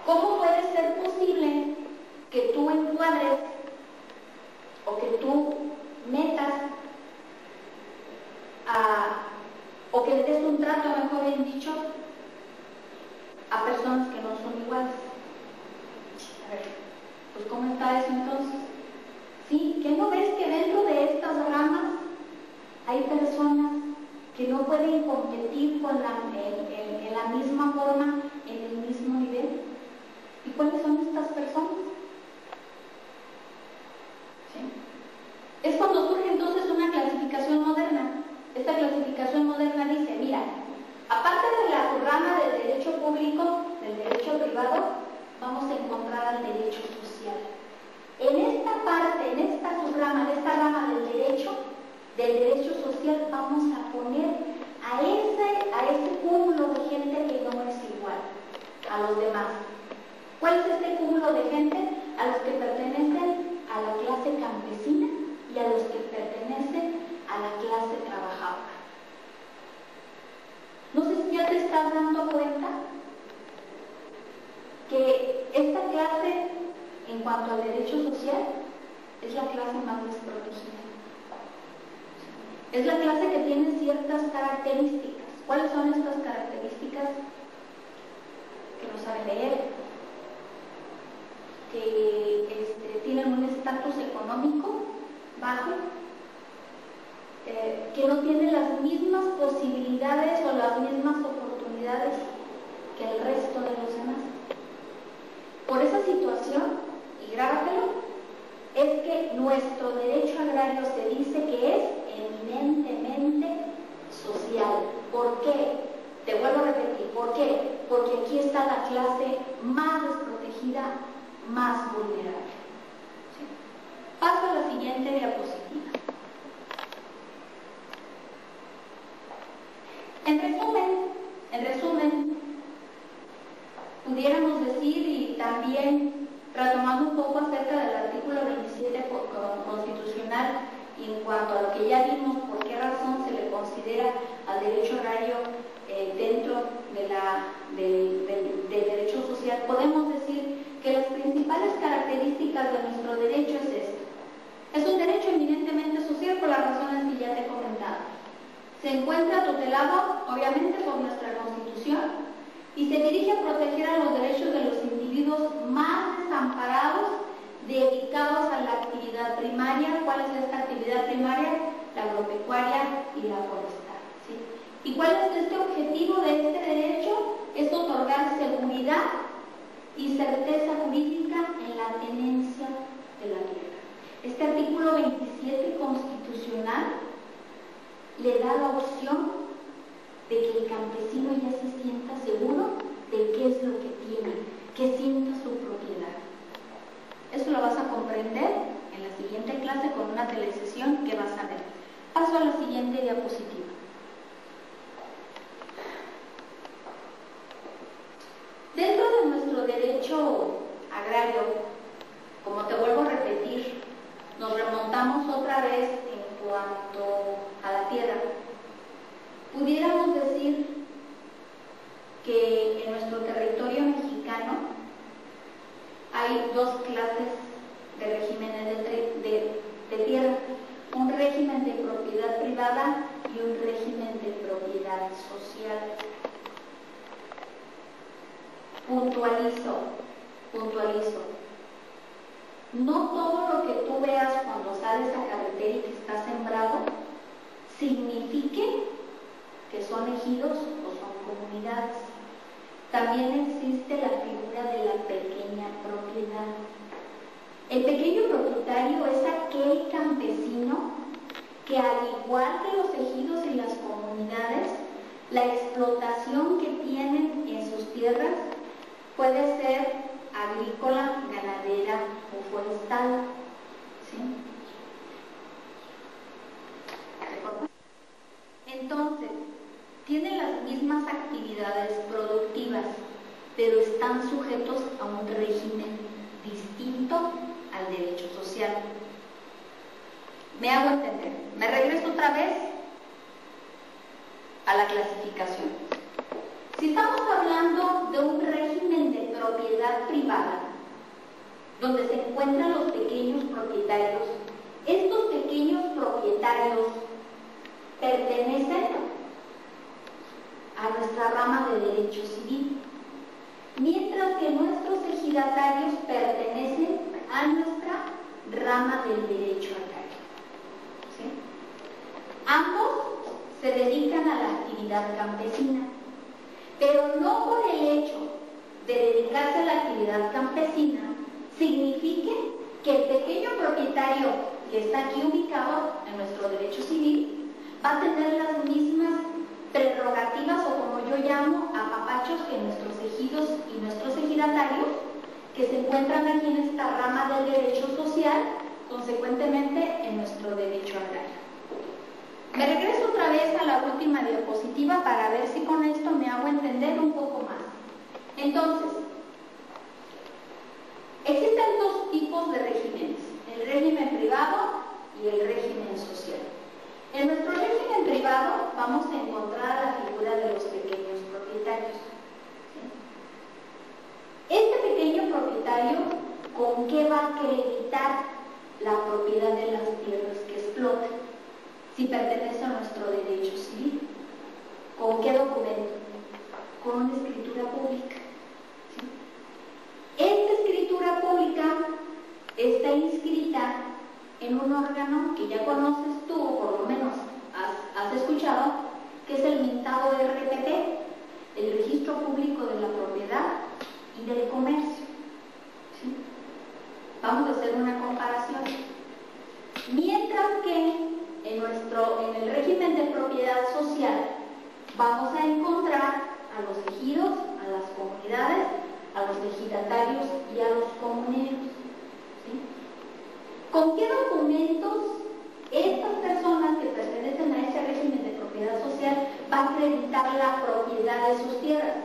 ¿Cómo puede ser posible que tú encuadres o que tú metas o que le des un trato, mejor bien dicho, a personas que no son iguales? A ver, pues ¿cómo está eso entonces? ¿Sí? ¿Qué no ves que dentro de estas ramas hay personas que no pueden competir con en la misma forma, en el mismo nivel? ¿Y cuáles son estas personas? ¿Sí? Es cuando surge entonces una clasificación moderna. Esta clasificación moderna dice, mira, aparte de la subrama del derecho público, del derecho privado, vamos a encontrar al derecho social. En esta parte, en esta subrama, de esta rama del derecho social, vamos a poner a ese cúmulo de gente que no es igual a los demás. ¿Cuál es este cúmulo de gente? A los que pertenecen a la clase campesina y a los que pertenecen a la clase trabajadora. No sé si ya te estás dando cuenta que esta clase, en cuanto al derecho social, es la clase más desprotegida. Es la clase que tiene ciertas características. ¿Cuáles son estas características? Que no saben leer, que tienen un estatus económico bajo, que no tienen las mismas posibilidades o las mismas oportunidades que el resto de los demás. Por esa situación, y grábatelo, es que nuestro derecho agrario se dice que es eminentemente social. ¿Por qué? Te vuelvo a repetir, ¿por qué? Porque aquí está la clase más desprotegida, más vulnerable. ¿Sí? Paso a la siguiente diapositiva. En resumen, pudiéramos decir, y también retomando un poco acerca del artículo 27 constitucional, y en cuanto a lo que ya vimos, por qué razón se le considera al derecho agrario dentro del derecho social, podemos decir que las principales características de nuestro derecho es esto. Es un derecho eminentemente social por las razones que ya te he comentado. Se encuentra tutelado, obviamente, por nuestra Constitución y se dirige a proteger a los derechos de los individuos más desamparados dedicados a la actividad primaria. ¿Cuál es esta actividad primaria? La agropecuaria y la forestal. ¿Sí? ¿Y cuál es este objetivo de este derecho? Es otorgar seguridad y certeza jurídica en la tenencia de la tierra. Este artículo 27 constitucional le da la opción de que el campesino ya se sienta seguro de qué es lo que tiene, que sienta su propiedad. Eso lo vas a comprender en la siguiente clase con una telesesión que vas a ver. Paso a la siguiente diapositiva. Dentro de nuestro derecho agrario, como te vuelvo a repetir, nos remontamos otra vez en cuanto a la tierra. Pudiéramos decir que en nuestro territorio mexicano hay dos clases de regímenes de tierra, un régimen de propiedad privada y un régimen de propiedad social. Puntualizo. No todo lo que tú veas cuando sales a carretera y que está sembrado signifique que son ejidos o son comunidades. También existe la figura de la pequeña propiedad. El pequeño propietario es aquel campesino que, al igual que los ejidos y las comunidades, la explotación que tienen en sus tierras puede ser agrícola, ganadera o forestal. ¿Sí? Entonces, tienen las mismas actividades productivas, pero están sujetos a un régimen distinto al derecho social. ¿Me hago entender? Me regreso otra vez a la clasificación. Si estamos hablando de un régimen de propiedad propiedad privada, donde se encuentran los pequeños propietarios, estos pequeños propietarios pertenecen a nuestra rama de derecho civil, mientras que nuestros ejidatarios pertenecen a nuestra rama del derecho agrario. ¿Sí? Ambos se dedican a la actividad campesina, pero no por el hecho de dedicarse a la actividad campesina signifique que el pequeño propietario que está aquí ubicado en nuestro derecho civil va a tener las mismas prerrogativas o, como yo llamo, apapachos que nuestros ejidos y nuestros ejidatarios que se encuentran aquí en esta rama del derecho social, consecuentemente en nuestro derecho agrario. Me regreso otra vez a la última diapositiva para ver si con esto me hago entender un poco más. Entonces, existen dos tipos de regímenes, el régimen privado y el régimen social. En nuestro régimen privado vamos a encontrar la figura de los pequeños propietarios. ¿Sí? Este pequeño propietario, ¿con qué va a acreditar la propiedad de las tierras que explota? Si pertenece a nuestro derecho civil. ¿Con qué documento? Con una escritura pública. ¿Sí? Esta escritura pública está inscrita en un órgano que ya conoces tú, o por lo menos has escuchado, que es el mentado RPP, el Registro Público de la Propiedad y del Comercio. ¿Sí? Vamos a hacer una comparación. Mientras que en el régimen de propiedad social vamos a encontrar a los ejidos, a las comunidades, a los ejidatarios y a los comuneros. ¿Sí? ¿Con qué documentos estas personas que pertenecen a ese régimen de propiedad social van a acreditar la propiedad de sus tierras?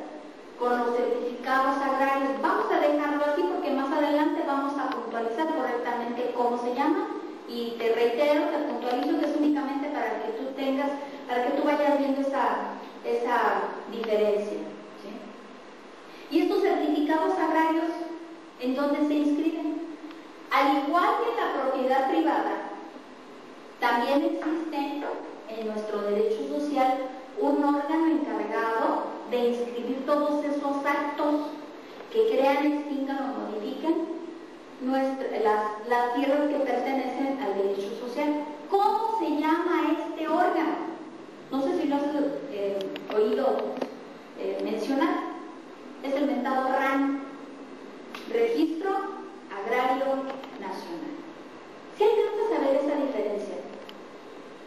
Con los certificados agrarios. Vamos a dejarlo así porque más adelante vamos a puntualizar correctamente cómo se llama. Y te reitero, te puntualizo que es únicamente para que tú vayas viendo esa diferencia. ¿Sí? Y estos certificados agrarios, ¿en dónde se inscriben? Al igual que la propiedad privada, también existe en nuestro derecho social un órgano encargado de inscribir todos esos actos que crean, extingan o modifiquen las tierras que pertenecen al derecho social. ¿Cómo se llama este órgano? No sé si lo has oído mencionar. Es el mentado RAN, Registro Agrario Nacional. ¿Sí alcanzas a saber esa diferencia?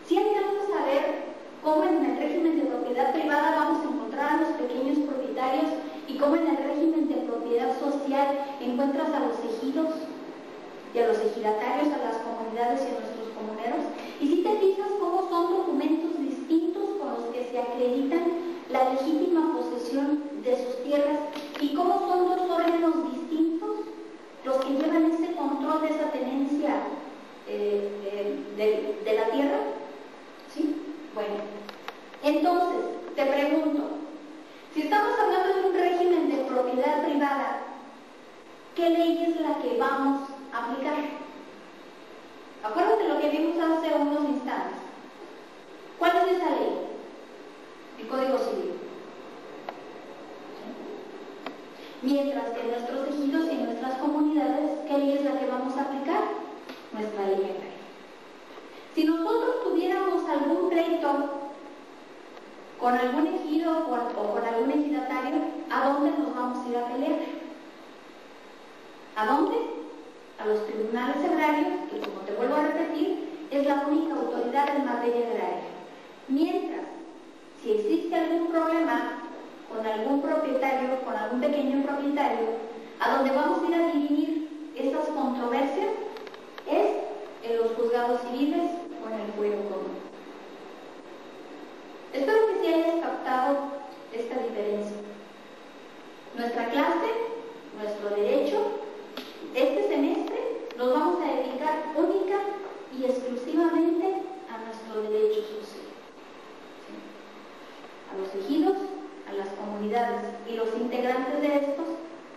¿Sí alcanzas a saber cómo en el régimen de propiedad privada vamos a encontrar a los pequeños propietarios y cómo en el régimen de propiedad social encuentras a los ejidos y a los ejidatarios, a las comunidades y a nuestros comuneros? Y si te fijas cómo son documentos distintos con los que se acreditan la legítima posesión de sus tierras y cómo son dos órganos distintos los que llevan ese control de esa tenencia de la tierra. ¿Sí? Bueno, entonces, te pregunto, si estamos hablando de un régimen de propiedad privada, ¿qué ley es la que vamos a aplicar? Acuérdate lo que vimos hace unos instantes. ¿Cuál es esa ley? El Código Civil. ¿Sí? Mientras que nuestros ejidos y nuestras comunidades, ¿qué ley es la que vamos a aplicar? Nuestra ley agraria. Si nosotros tuviéramos algún pleito con algún ejido o con algún ejidatario, ¿a dónde nos vamos a ir a pelear? ¿A dónde? A los tribunales agrarios, que, como te vuelvo a repetir, es la única autoridad en materia agraria. Mientras, si existe algún problema con algún propietario, con algún pequeño propietario, a donde vamos a ir a dirimir estas controversias es en los juzgados civiles o en el fuero común. Espero que sí hayas captado esta diferencia. Nuestra clase, nuestro derecho, este semestre nos vamos a dedicar única y exclusivamente a nuestro derecho social. ¿Sí? A los ejidos, a las comunidades y los integrantes de estos,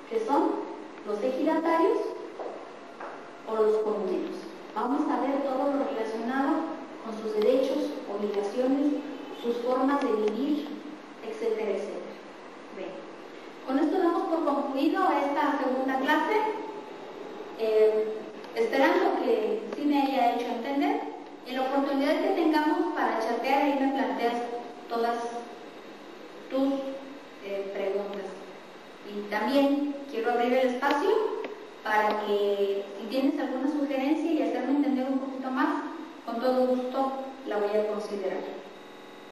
que son vamos a ver todo lo relacionado con sus derechos, obligaciones, sus formas de vivir, etcétera, etcétera. Bien. Con esto damos por concluido esta segunda clase, esperando que sí me haya hecho entender. En la oportunidad que tengamos para chatear, ahí me planteas todas tus preguntas. Y también quiero abrir el espacio para que si tienes alguna sugerencia y hacerme entender un poquito más, con todo gusto la voy a considerar.